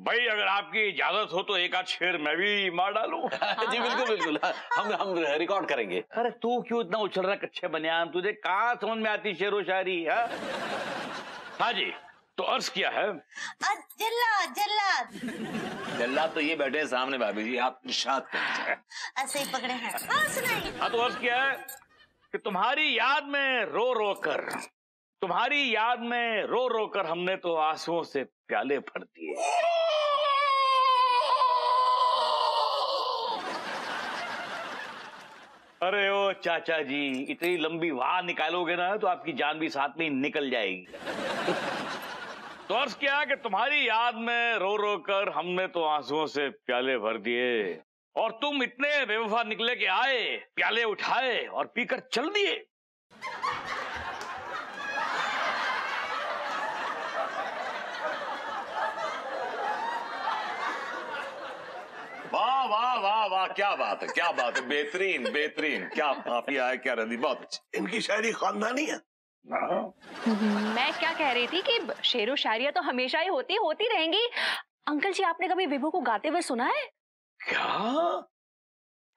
भाई अगर आपकी इजाजत हो तो एक आध शेर मैं भी मार डालूं। जी बिल्कुल बिल्कुल, हम रिकॉर्ड करेंगे। अरे तू क्यों इतना उछल रहा कच्चे बनियान, तुझे कहाँ समझ में आती शेरो शायरी है? हाँ जी, तो अर्ज किया है। जल्लाद जल्लाद जल्लाद तो ये बैठे हैं सामने भाभी जी, आप इरशाद करें। ऐसे ही पकड़े हैं। हाँ सुनाइए। हाँ तो अर्ज किया है कि तुम्हारी याद में रो रो कर, तुम्हारी याद में रो रो कर हमने तो आंसुओं से प्याले भर दिए। अरे ओ चाचा जी, इतनी लंबी वाह निकालोगे ना तो आपकी जान भी साथ में ही निकल जाएगी। तो अर्ज किया कि तुम्हारी याद में रो रो कर हमने तो आंसुओं से प्याले भर दिए और तुम इतने बेवफा निकले के आए, प्याले उठाए और पीकर चल दिए। वाह वाह वाह वाह, क्या बात है, क्या बात है, बेहतरीन बेहतरीन, क्या काफिया है, क्या रदी, बहुत अच्छी। इनकी शायरी खानदानी है। मैं क्या कह रही थी कि शेरो शायरियां तो हमेशा ही होती रहेंगी। अंकल जी, आपने कभी विभू को गाते हुए सुना है? क्या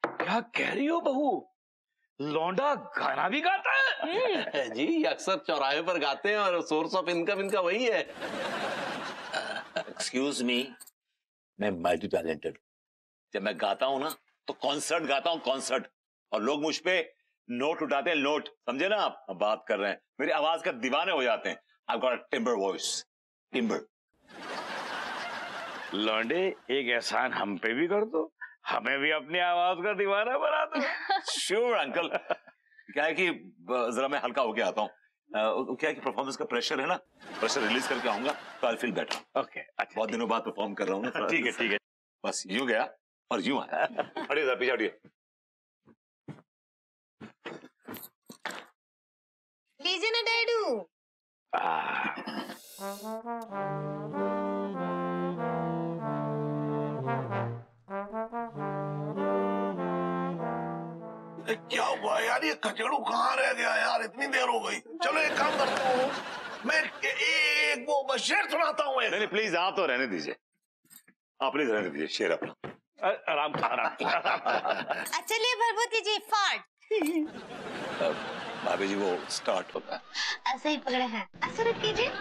क्या कह रही हो बहू? लौंडा गाना भी गाता है? जी अक्सर चौराहे पर गाते हैं और सोर्स ऑफ इनकम इनका वही है। एक्सक्यूज मी, मैं मल्टी टैलेंटेड। जब मैं गाता हूं ना तो कॉन्सर्ट गाता हूं, कॉन्सर्ट, और लोग मुझ पे नोट उठाते हैं, नोट, समझे ना आप बात कर रहे हैं, मेरी आवाज का दीवाने हो जाते हैं। I got a timber voice, timber. लौंडे एक एहसान हम पे भी कर दो, हमें भी अपनी आवाज का दीवाना बना दो। Sure uncle. क्या है कि जरा मैं हल्का होके आता हूँ, क्या है कि परफॉर्मेंस का प्रेशर है ना, प्रेशर रिलीज करके आऊंगा तो आई फील बेटर। ओके, अच्छा, बहुत दिनों बाद परफॉर्म कर रहा हूँ ना। ठीक है ठीक है। बस यूं गया और यूं आया। हटिए सर, पीछे हटिए। लीजिए ना डैडू। क्या हुआ यार, ये कचड़ू कहाँ रह गया यार, इतनी देर हो गई। चलो एक काम करता हूँ, मैं एक वो शेर सुनाता हूँ। नहीं प्लीज, आप तो रहने दीजिए, आप प्लीज रहने दीजिए, शेर अपना। आराम से आराम से। चलिए भरभूति जी, फाट। भाभी जी वो स्टार्ट होता है। ऐसे ही पकड़े हैं, ऐसे रख कीजिए।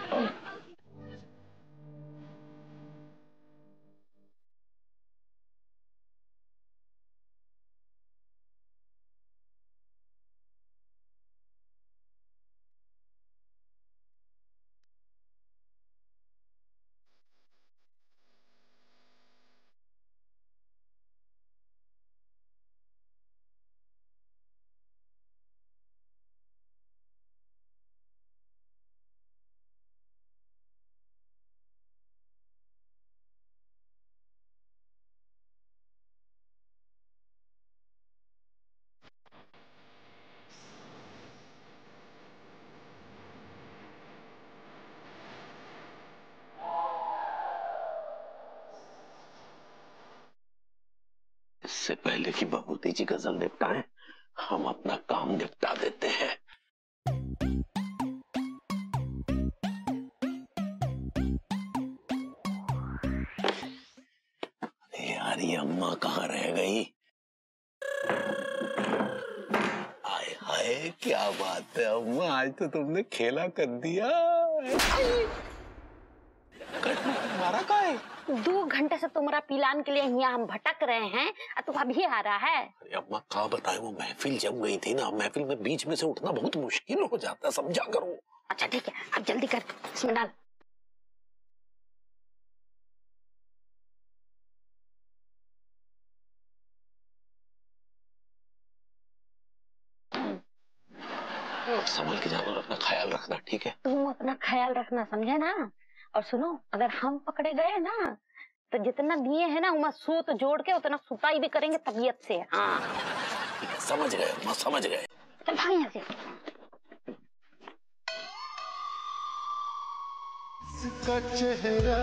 इससे पहले कि बबूती जी गजल निपटाएं, हम अपना काम निपटा देते हैं। यार ये अम्मा कहाँ रह गई? हाय हाय, क्या बात है अम्मा, आज तो तुमने खेला कर दिया। मारा का है? 2 घंटे से तुम्हारा पिलान के लिए यहाँ हम भटक रहे हैं और तुम अभी आ रहा है। अरे अम्मा कहाँ बताए, वो महफिल जम गई थी ना, महफिल में बीच में से उठना बहुत मुश्किल हो जाता है, समझा करो। अच्छा ठीक है, अब जल्दी कर, इसमें डाल। संभल के जाना, अपना ख्याल रखना, ठीक है? तुम अपना ख्याल रखना, समझे ना? और सुनो, अगर हम पकड़े गए ना तो जितना दिए है ना उमा सूत जोड़ के उतना सुताई भी करेंगे तबीयत से। हाँ समझ गए अम्मा, समझ गए। चल भाग यहाँ से। इसका चेहरा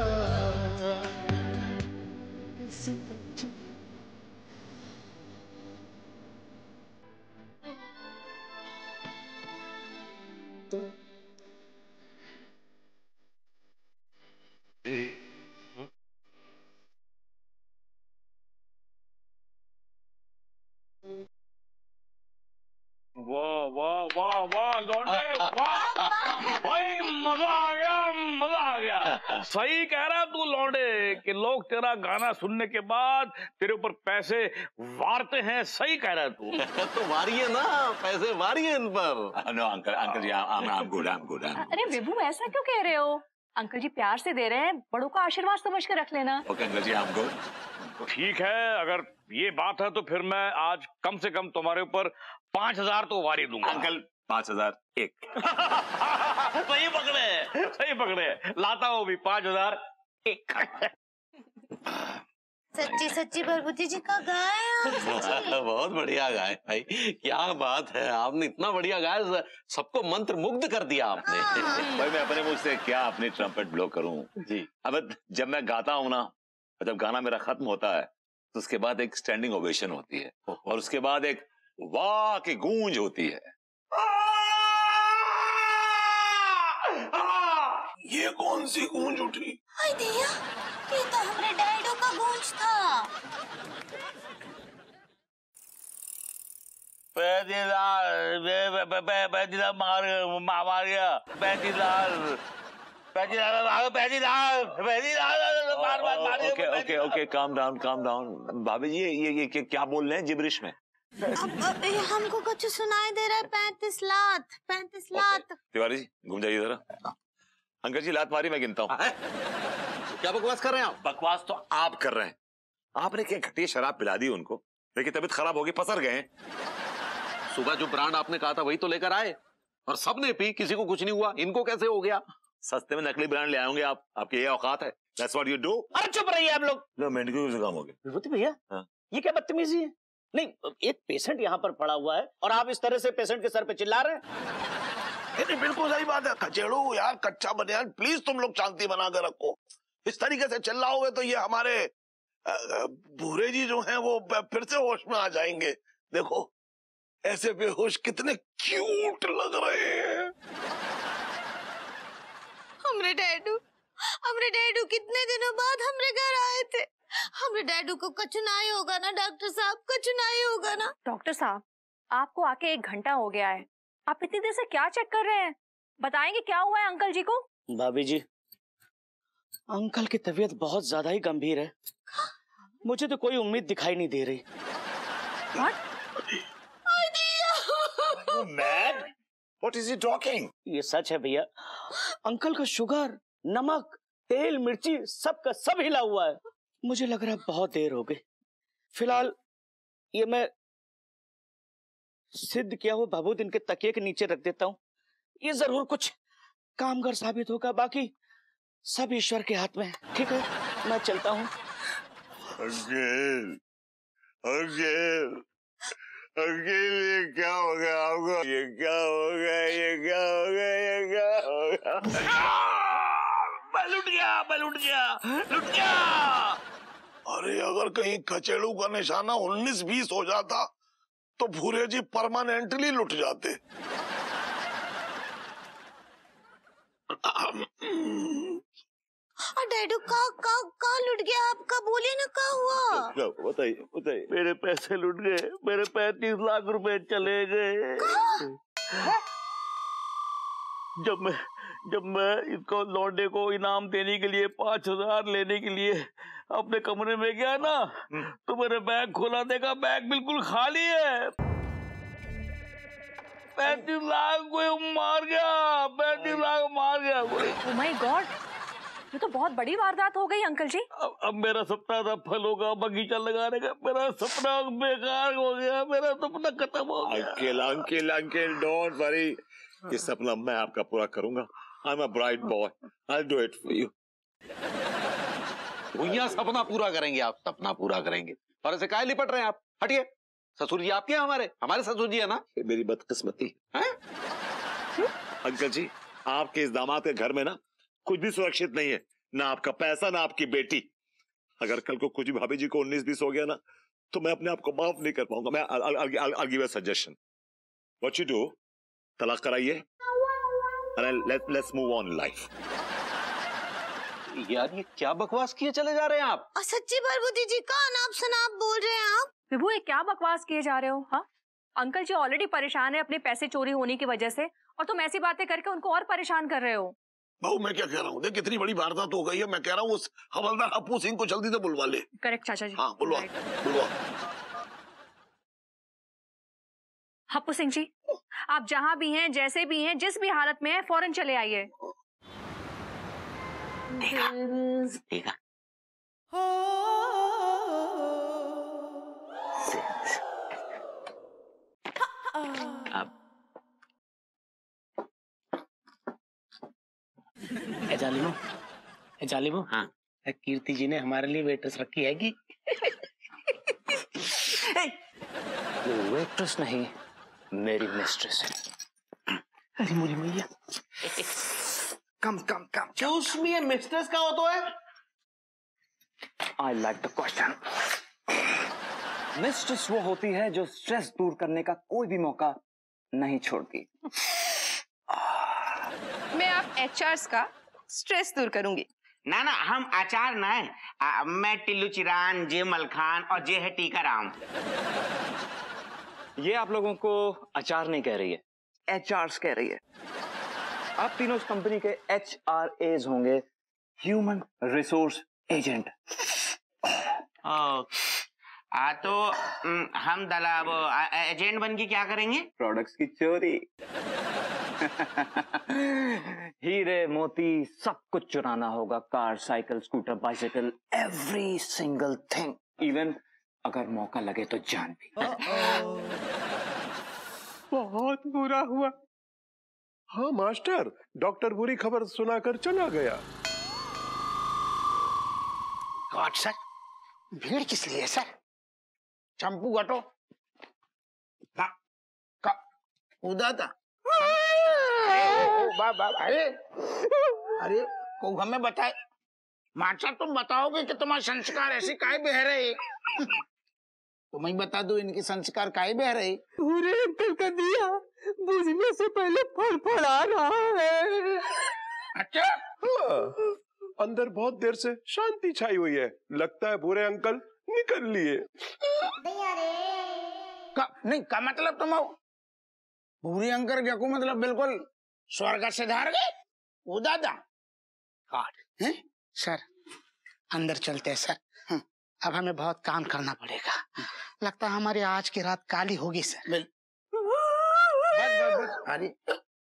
सही कह रहा तू लौंडे कि लोग तेरा गाना सुनने के बाद तेरे ऊपर पैसे वारते हैं। सही कह रहा तू। तो वारिए ना, पैसे वारिए इन पर। No uncle ji, I'm good. अरे विभू ऐसा क्यों कह रहे हो? अंकल जी प्यार से दे रहे हैं, बड़ों का आशीर्वाद समझ कर रख लेना। Okay uncle ji, I'm good. ठीक है, अगर ये बात है तो फिर मैं आज कम से कम तुम्हारे ऊपर 5,000 तो वारी दूंगा। अंकल 5,001। सही पकड़े, लाता हूँ भी 5,001। सच्ची भरभूति जी का गाया सच्ची। बहुत बढ़िया गाए भाई, क्या बात है, आपने इतना बढ़िया गाया, सबको मंत्र मुग्ध कर दिया आपने। भाई मैं अपने मुंह से क्या अपनी ट्रम्पेट ब्लो करूं जी। अब जब मैं गाता हूं ना, जब गाना मेरा खत्म होता है तो उसके बाद एक स्टैंडिंग ओवेशन होती है और उसके बाद एक वाह की गूंज होती है। ये कौन सी गूंज उठी? हाय दिया, ये तो हमारे डैडो का गूंज था। Okay calm down. भाभी जी ये क्या बोल रहे हैं जिब्रिश में? अब हमको कुछ सुनाई दे रहा है। 35 लात। तिवारी जी घूम जाइए जरा। अंकल जी लात मारी, मैं गिनता हूँ। क्या बकवास कर रहे हैं आप? बकवास तो आप कर रहे हैं। आपने क्या घटिया शराब पिला दी उनको, लेकिन तबीयत खराब होगी, पसर गए। सुबह जो ब्रांड आपने कहा था वही तो लेकर आए और सबने पी, किसी को कुछ नहीं हुआ, इनको कैसे हो गया? सस्ते में नकली ब्रांड ले आएंगे आप, आपकी ये औकात है। That's what you do। अरे चुप रहिए आप लोग। लो मेडिकल से काम हो गया। विभूति भैया, हाँ। ये क्या बदतमीजी है? नहीं, एक पेशेंट यहाँ पर पड़ा हुआ है और आप इस तरह से पेशेंट के सर पे चिल्ला रहे हैं। नहीं बिल्कुल सही बात है। कचेड़ू यार, कच्चा बनियान, प्लीज तुम लोग शांति बना कर रखो। इस तरीके से चिल्लाओगे तो ये हमारे भूरे जी जो हैं वो फिर से होश में आ जाएंगे। देखो ऐसे बेहोश कितने क्यूट लग रहे हैं। हमरे डैडू कितने दिनों बाद हमरे घर आए थे। हमरे डैडू को कुछ नहीं होगा ना डॉक्टर साहब, कुछ नहीं होगा ना? डॉक्टर साहब, आपको आके 1 घंटा हो गया है, आप इतनी देर से क्या चेक कर रहे हैं? बताएंगे क्या हुआ है अंकल जी को? भाभी जी, अंकल की तबीयत बहुत ज्यादा ही गंभीर है। मुझे तो कोई उम्मीद दिखाई नहीं दे रही। Mad? What is he talking? ये सच है भैया, अंकल का शुगर, नमक, तेल, मिर्ची सब का सब हिला हुआ है। मुझे लग रहा है बहुत देर हो गई। फिलहाल ये मैं सिद्ध किया हुआ भभूत इनके तकिए के नीचे रख देता हूँ। ये जरूर कुछ कामगार साबित होगा, बाकी सब ईश्वर के हाथ में है। ठीक है, मैं चलता हूँ। अंकल ये क्या हो गया आपको? ये क्या हो गया? मैं लुट गया। अरे अगर कहीं कचेड़ू का निशाना 19-20 हो जाता तो भूरे जी परमानेंटली लुट जाते। डैडू का लुट गया आपका? बोलिए ना, क्या हुआ? बताइए। मेरे पैसे लुट गए, मेरे 35 लाख रुपए चले गए। जब मैं इसको लौंडे को इनाम देने के लिए 5,000 लेने के लिए अपने कमरे में गया ना, तो मेरे बैग खोला, देखा बैग बिल्कुल खाली है। 35 लाख कोई मार गया, 35 लाख मार गया कोई। ओह माय गॉड, ये तो बहुत बड़ी वारदात हो गई अंकल जी। अब मेरा सपना था फलों का बगीचा लगाने का, मेरा सपना बेकार हो गया, मेरा सपना खत्म हो गया। अंकल डोंट वरी, ये सपना मैं आपका पूरा करूंगा। I am a bright boy, I do it for you. भैया सपना पूरा करेंगे आप, सपना पूरा करेंगे। और ऐसे काहे लिपट रहे हैं आप? हटिए। ससुर जी आपके हैं, हमारे ससुर जी है ना। मेरी बदकिस्मती है अंकल जी, आपके इस दामाद के घर में ना कुछ भी सुरक्षित नहीं है, ना आपका पैसा ना आपकी बेटी। अगर कल को कुछ भी भाभी जी को 19-20 हो गया ना, तो मैं अपने आप को माफ नहीं कर पाऊंगा। मैं I'll give a suggestion. What you do? तलाक कराइए, let's move on in life. यार ये क्या बकवास किए चले जा रहे हैं आप? सच्ची भरभूति जी का अनाप शनाप बोल रहे हैं आप। विभू, ये क्या बकवास किए जा रहे हो? हाँ, अंकल जी ऑलरेडी परेशान है अपने पैसे चोरी होने की वजह से, और तुम ऐसी बातें करके उनको और परेशान कर रहे हो। बहू मैं क्या कह रहा हूँ, देख कितनी बड़ी वारदात हो गई है, मैं कह रहा हूँ उस हवलदार हप्पू सिंह को जल्दी से बुलवा ले। करेक्ट चाचा जी। हाँ बुलवा बुलवा। हप्पू सिंह जी, आप जहां भी हैं, जैसे भी हैं, जिस भी हालत में हैं, फौरन चले आइए। ठीक है। अब जालिमो हाँ कीर्ति जी ने हमारे लिए वेट्रेस रखी है कि वेट्रेस नहीं, मेरी मिस्ट्रेस है। अरे मुरी मैया, कम कम कम। चूस मी है मिस्ट्रेस का हो तो है। I like the question. Mistress वो होती है जो स्ट्रेस दूर करने का कोई भी मौका नहीं छोड़ती। मैं आप एचआरस का स्ट्रेस दूर करूंगी। ना ना, हम आचार ना है। मैं टिल्लू चिरान, जे मलखान और जे है टीका राम। ये आप लोगों को अचार नहीं कह रही है, एचआरस कह रही है। आप तीनों इस कंपनी के HRAs होंगे, ह्यूमन रिसोर्स एजेंट। तो हम दलाब एजेंट बन के क्या करेंगे? प्रोडक्ट्स की चोरी। हीरे मोती सब कुछ चुराना होगा, car, cycle, scooter, bicycle, every single thing. Even अगर मौका लगे तो जान भी। बहुत बुरा हुआ। हाँ मास्टर, डॉक्टर बुरी खबर सुनाकर चला गया। गॉड सर, भीड़ किस लिए सर? चंपू घटो कूदा था। अरे को हमें बताए मास्टर, तुम बताओगे कि तुम्हारे संस्कार ऐसे काहे बह रहे? तुम्हें बता दो इनके संस्कार काहे बह रहे? पूरे अंकल का दिया बुझने से पहले फड़फड़ा रहा है। अच्छा हाँ, अंदर बहुत देर से शांति छाई हुई है, लगता है बुरे अंकल निकल लिए। नहीं का मतलब तुम बुरे अंकल क्या को मतलब बिल्कुल स्वर्ग से धार गए वो दादा। हैं सर, अंदर चलते हैं सर। अब हमें बहुत काम करना पड़ेगा। लगता है हमारी आज की रात काली होगी सर। बस अरे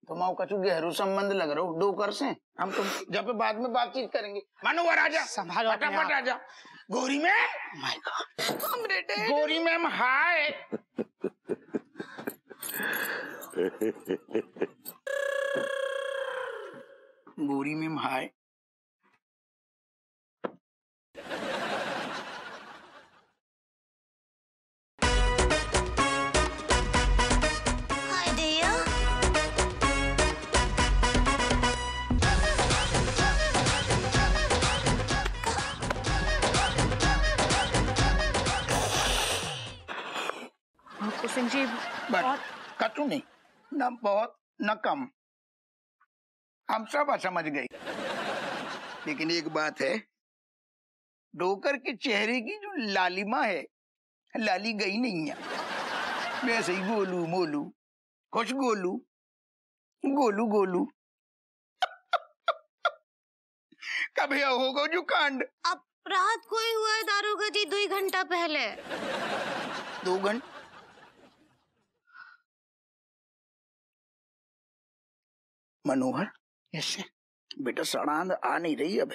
तुम कछु गहरू संबंध लग रहे हो डोकर से। हम तुम जब बाद में बातचीत करेंगे। मनोहर आजा, संभालो अपने फटाफट आप। आजा। Gauri ma'am, my God, Gauri ma'am hi. Gauri ma'am hi. Hi dear. Happu Singh ji, बस कछु नहीं, न बहुत न कम, हम सब समझ गए। लेकिन एक बात है, डोकर के चेहरे की जो लालिमा है, लाली गई नहीं है। वैसे ही गोलू मोलू, खुश गोलू, गोलू गोलू। कभी होगा जो कांड। अब रात को ही हुआ है दारोगा जी, 2 घंटा पहले। 2 घंटे मनोहर, यस बेटा सड़ांद आ नहीं रही अब।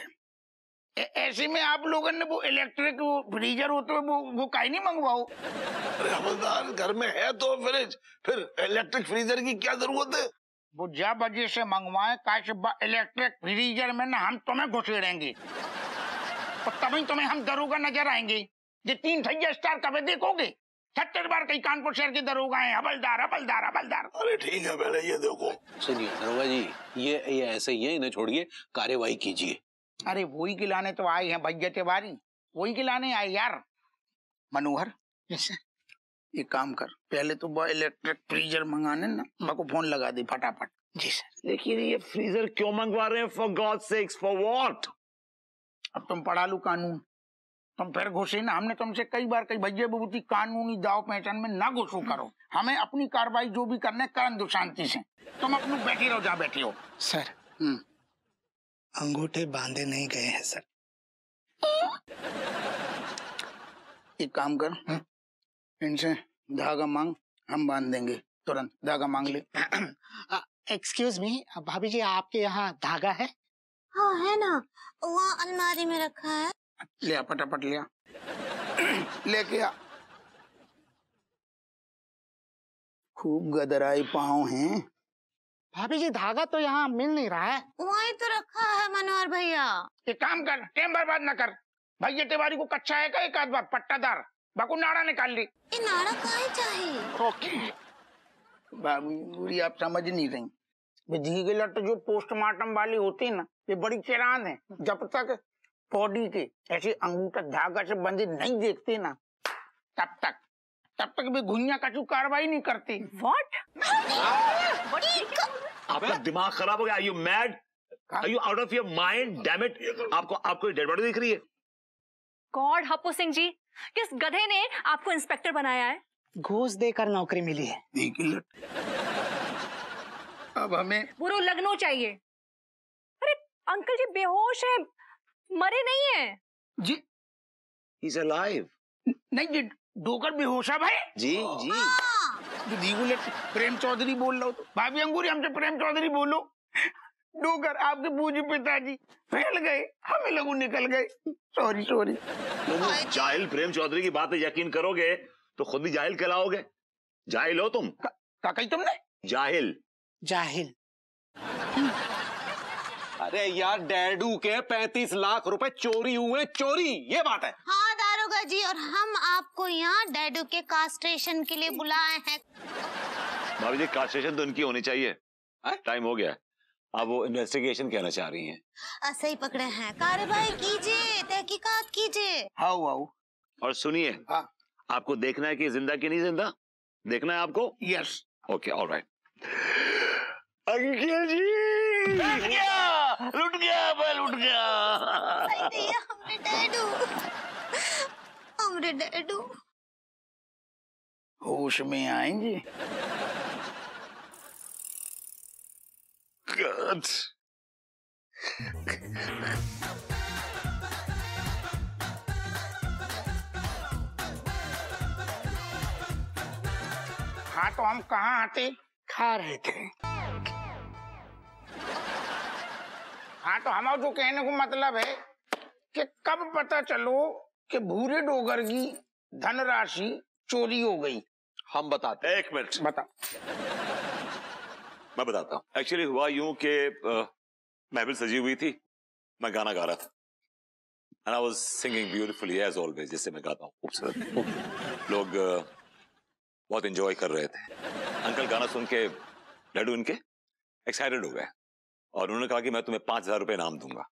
ऐसे में आप लोगों ने वो इलेक्ट्रिक वो फ्रीजर होते वो काहे नहीं मंगवाओ? अरे हवलदार, घर में है तो फ्रिज, फिर इलेक्ट्रिक फ्रीजर की क्या जरूरत है? वो जा बजे से मंगवाए इलेक्ट्रिक फ्रीजर में ना हम तुम्हें घुसेड़ेंगे और तभी तुम्हें हम दरोगा नजर आएंगे। ये 3 ठैया स्टार कभी देखोगे? 70 बार कई कानपुर शहर के दरोगा हैं, हवलदार हवलदार हवलदार। अरे ठीक है, पहले ये देखो। सुनिए दरोगा जी, ये ऐसे ही है, इन्हें छोड़िए, कार्यवाही कीजिए। अरे वही खिलाने तो आए हैं भैया तिवारी, वही खिलाने आए यार। मनोहर, यस सर। एक काम कर, पहले तो वो इलेक्ट्रिक फ्रीजर मंगाने ना, मेरे को फोन लगा दे फटाफट। जी सर। लेकिन ये फ्रीजर क्यों मंगवा रहे हैं? For God sex, for what? अब तुम पढ़ा लो कानून, तुम फिर घुसे ना। हमने तुमसे कई बार कही भैया बबूती कानूनी दाव पहचान में ना घुसो करो। हमें अपनी कार्रवाई जो भी करने करन दो शांति से। तुम अपनी बैठी रहो जहाँ बैठी हो। सर अंगूठे बांधे नहीं गए हैं सर। एक काम कर, इनसे धागा मांग, हम बांध देंगे। तुरंत धागा मांग ले। एक्सक्यूज मी, भाभी जी आपके यहाँ धागा है? हाँ है ना, वहाँ अलमारी में रखा है। ले आ, फटाफट ले आ। लेके आ। खूब गदराई पाँव हैं। भाभी जी धागा तो यहाँ मिल नहीं रहा है। वहीं तो रखा है मनोहर भैया। एक काम कर, टाइम बर्बाद न कर। भैया तिवारी को कच्चा है का एक आध बार पट्टादार बाकू नाड़ा निकाल ली। ये नाड़ा काहे चाहिए? ओके बाबू, आप समझ नहीं रही। विधि के लट जो पोस्टमार्टम वाली होती है ना, ये बड़ी चैरान है। जब तक बॉडी के ऐसे अंगूठा धागा से बंधे नहीं देखते ना, तब तक भी घुइयां कछु कार्रवाई नहीं करती। व्हाट? आपका दिमाग खराब हो गया? Are you mad? Are you out of your mind? Damn it! आपको डेड बॉडी दिख रही है? गॉड, हप्पू सिंह जी, किस गधे ने आपको इंस्पेक्टर बनाया है? घूस देकर नौकरी मिली है। अब हमें बुरो लगनो चाहिए। अरे अंकल जी बेहोश है, मरे नहीं है जी। He's alive. नहीं जी, डोकर बेहोश है भाई। जी जी। प्रेम चौधरी बोल रहा हो तो भाभी अंगूरी हमसे प्रेम चौधरी बोलो। डोकर आपके पूज्य पिताजी फैल गए, हमें लोग निकल गए। सॉरी। जाहिल प्रेम चौधरी की बात यकीन करोगे तो खुद भी जाहिल कहलाओगे। जाहिल हो तुम। क्या कही तुमने? जाहिल। अरे यार, डैडू के 35 लाख रुपए चोरी हुए, चोरी, ये बात है। हाँ दारोगा जी, और हम आपको यहाँ डैडू के कास्ट्रेशन के लिए बुलाए हैं। भाभी जी, कास्ट्रेशन तो उनकी होनी चाहिए। टाइम हो गया। अब वो इन्वेस्टिगेशन कहना चाह रही हैं। सही पकड़े हैं, कार्रवाई कीजिए, तहकीकात कीजिए। आओ। और सुनिए, आपको देखना है कि जिंदा कि नहीं जिंदा? देखना है आपको? यस। Okay, alright. अंकल जी, लुट गया। हमरे डैडू होश में आएंगे। God. हाँ तो हम कहाँ आते? खा रहे थे। हाँ तो हमारा जो कहने को मतलब है कि कब पता चलो कि भूरे डोगर की धनराशि चोरी हो गई? हम बताते हैं। 1 मिनट बता। मैं बताता हूँ। एक्चुअली हुआ यूं कि महफिल सजी हुई थी, मैं गाना गा रहा था। And I was singing beautifully as always, जैसे मैं गाता हूँ खूबसूरत। लोग बहुत एंजॉय कर रहे थे। अंकल गाना सुन के डैडू इनके एक्साइटेड हो गए और उन्होंने कहा कि मैं तुम्हें 5,000 रुपए इनाम दूंगा।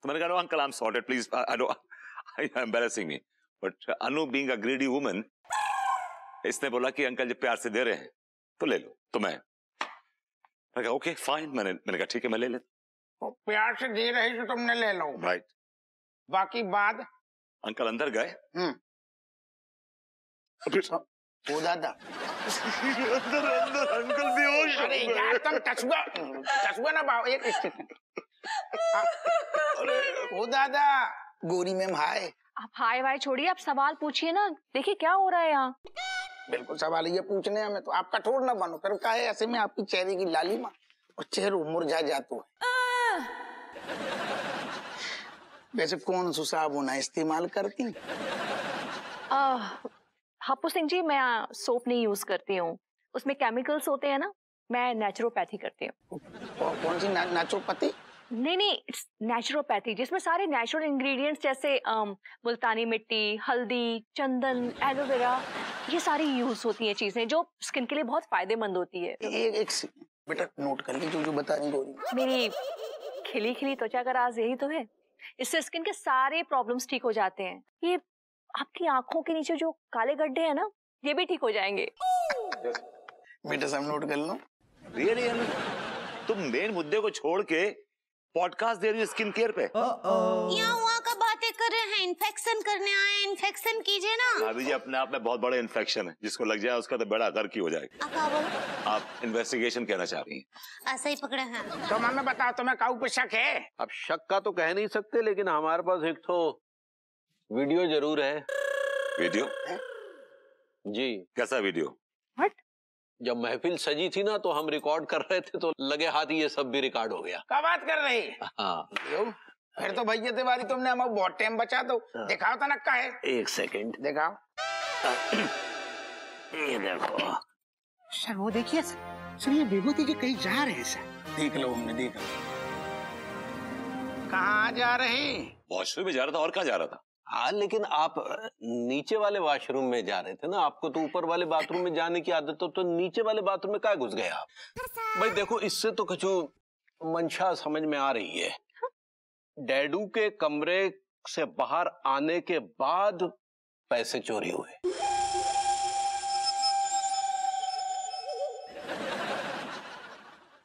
तो मैंने कहा uncle, I am sorted, please, I don't, embarrassing me. But Anu being a greedy woman, इसने बोला कि अंकल जब प्यार से दे रहे हैं तो ले लो। तो मैं कहा ओके फाइन, मैंने कहा ठीक है, मैं ले लेता। तो प्यार से दे रहे तो तुमने ले लो। राइट। बाकी बाद अंकल अंदर गए। ओ दादा अंदर अंकल बेहोश। अरे यार तुम टचुआ ना पाओ। एक सेकंड। ओ दादा, गोरी मैम हाय। आप हाय वाय छोड़िए, आप सवाल पूछिए ना। देखिए क्या हो रहा है यहाँ। बिल्कुल सवाल ये पूछने हमें तो आप कठोर ना बनो। फिर क्या है, ऐसे में आपकी चेहरे की लालिमा और चेहरा मुरझा जाता है। वैसे कौन सा साबुन इस्तेमाल करती? हप्पू सिंह जी, मैं सोप नहीं यूज करती हूँ, उसमें केमिकल्स होते हैं ना। मैं नेचुरोपैथी करती हूँ। कौन सी नेचुरोपैथी? नहीं, इट्स नेचुरोपैथी, जिसमें सारे नेचुरल इंग्रेडिएंट्स जैसे मुल्तानी मिट्टी, हल्दी, चंदन, एलोवेरा, ये सारी यूज होती हैं चीजें जो स्किन के लिए बहुत फायदेमंद होती है। एक बेटा नोट कर ली जो बता रही गोरी। मेरी खिली खिली त्वचा का राज यही तो है, इससे स्किन के सारे प्रॉब्लम्स ठीक हो जाते हैं। ये आपकी आंखों के नीचे जो काले गड्ढे हैं ना, ये भी ठीक हो जाएंगे। बेटा सब नोट कर लो। रियली तुम मेन मुद्दे को छोड़ के पॉडकास्ट दे रही हो स्किन केयर पे। यहाँ वहाँ का बातें कर रहे हैं? इन्फेक्शन करने आए, इन्फेक्शन कीजिए ना। भाभी जी अपने आप में बहुत बड़े इन्फेक्शन है, जिसको लग जाए उसका तो बड़ा गर्क ही हो जाएगा। आप इन्वेस्टिगेशन कहना चाह रही हैं? ऐसा ही पकड़े हैं। तो मम्मी बताओ तुम्हें काऊ पे शक है? अब शक का तो कह नहीं सकते, लेकिन हमारे पास एक तो वीडियो जरूर है। वीडियो? जी। कैसा वीडियो? जब महफिल सजी थी ना तो हम रिकॉर्ड कर रहे थे, तो लगे हाथ ये सब भी रिकॉर्ड हो गया। क्या बात कर रही? हाँ। फिर तो भैया तिवारी तुमने हमें बहुत टाइम बचा दो। दिखाओ तो नक्का है। एक सेकंड दिखाओ। ये देखो सर, वो देखिए सर, ये विभूति जी कहीं जा रहे हैं सर। देख लो, हमने देख लो। कहाँ जा रहे? वॉशरूम में जा रहा था, और कहाँ जा रहा था? हाँ, लेकिन आप नीचे वाले वॉशरूम में जा रहे थे ना, आपको तो ऊपर वाले बाथरूम में जाने की आदत हो, तो नीचे वाले बाथरूम में क्या घुस गए आप? भाई देखो, इससे तो कुछ मंशा समझ में आ रही है। डैडू के कमरे से बाहर आने के बाद पैसे चोरी हुए।